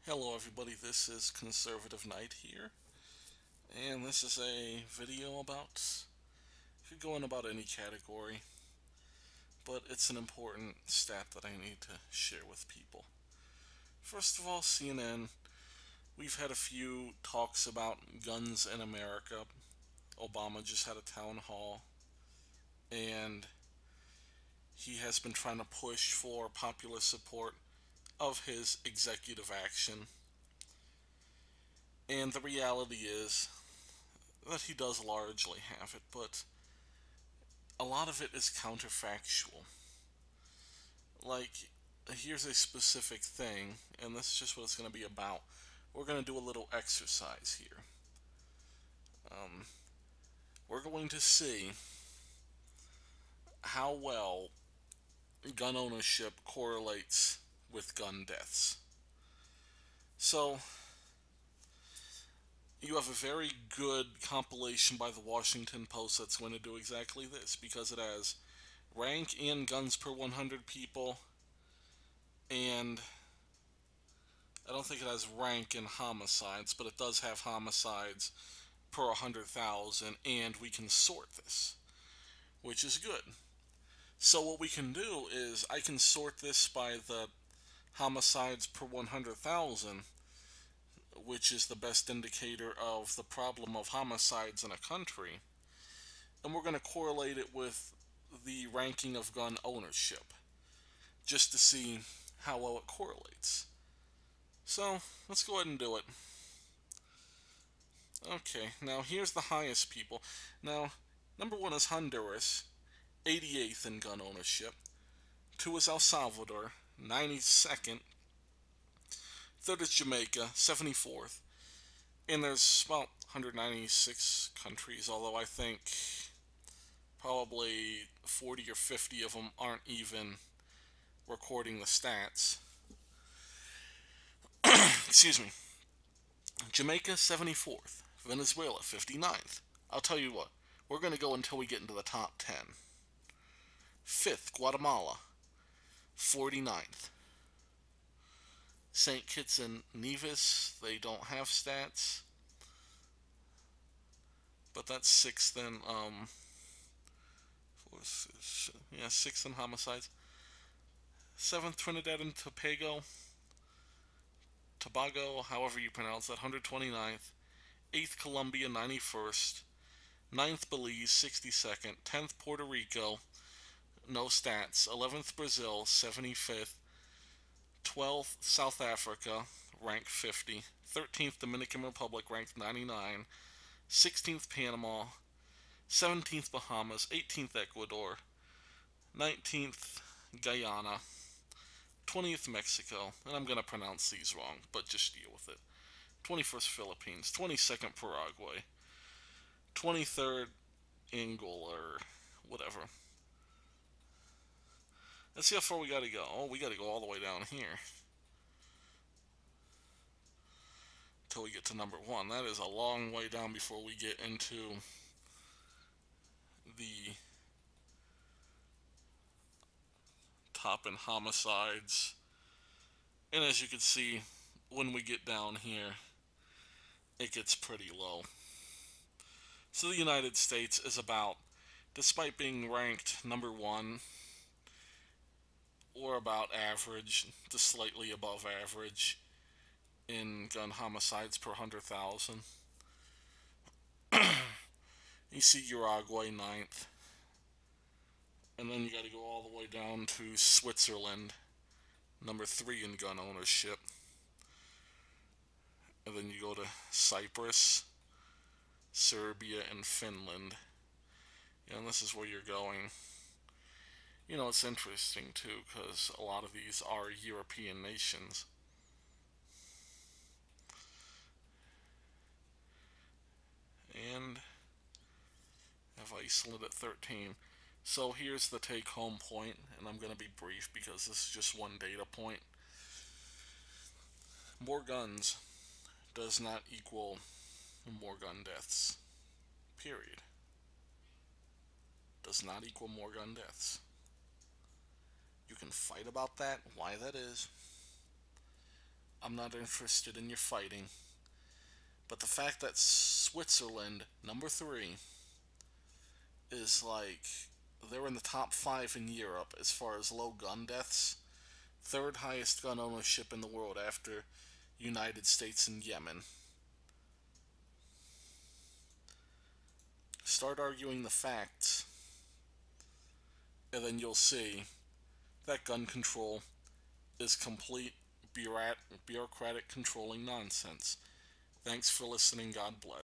Hello everybody, this is Conservative Knight here, and this is a video about, could go in about any category, but it's an important stat that I need to share with people. First of all, CNN, we've had a few talks about guns in America. Obama just had a town hall, and he has been trying to push for popular support of his executive action. And the reality is that he does largely have it, but a lot of it is counterfactual. Like, here's a specific thing, and this is just what it's going to be about. We're going to do a little exercise here. We're going to see how well gun ownership correlates with gun deaths. So, you have a very good compilation by the Washington Post that's going to do exactly this, because it has rank in guns per 100 people, and I don't think it has rank in homicides, but it does have homicides per 100,000, and we can sort this, which is good. So what we can do is I can sort this by the homicides per 100,000, which is the best indicator of the problem of homicides in a country, and we're going to correlate it with the ranking of gun ownership, just to see how well it correlates. So, let's go ahead and do it. Okay, now here's the highest people. Now, number 1 is Honduras, 88th in gun ownership. 2 is El Salvador, 92nd. 3rd is Jamaica, 74th. And there's about 196 countries, although I think probably 40 or 50 of them aren't even recording the stats. Excuse me. Jamaica, 74th. Venezuela, 59th. I'll tell you what, we're going to go until we get into the top 10. 5th, Guatemala, 49th. St. Kitts and Nevis, they don't have stats, but that's 6th in, 6th in homicides. 7th, Trinidad and Tobago, however you pronounce that, 129th. 8th, Colombia, 91st. 9th, Belize, 62nd. 10th, Puerto Rico, no stats. 11th, Brazil, 75th. 12th, South Africa, ranked 50. 13th, Dominican Republic, ranked 99. 16th, Panama. 17th, Bahamas. 18th, Ecuador. 19th, Guyana. 20th, Mexico. And I'm going to pronounce these wrong, but just deal with it. 21st, Philippines. 22nd, Paraguay. 23rd, Angola, or whatever. Let's see how far we gotta go. Oh, we gotta go all the way down here till we get to number 1. That is a long way down before we get into the top in homicides. And as you can see, when we get down here, it gets pretty low. So the United States is about, despite being ranked number 1, or about average to slightly above average in gun homicides per 100,000. You see Uruguay 9th. And then you got to go all the way down to Switzerland, number 3 in gun ownership. And then you go to Cyprus, Serbia, and Finland. And this is where you're going. You know, it's interesting too, because a lot of these are European nations. And have Iceland at 13. So here's the take-home point, and I'm going to be brief because this is just one data point. More guns does not equal more gun deaths. Period. Does not equal more gun deaths. You can fight about that, why that is. I'm not interested in your fighting. But the fact that Switzerland, number 3, is like, they're in the top 5 in Europe as far as low gun deaths, third highest gun ownership in the world after United States and Yemen. Start arguing the facts, and then you'll see that gun control is complete bureaucratic controlling nonsense. Thanks for listening. God bless.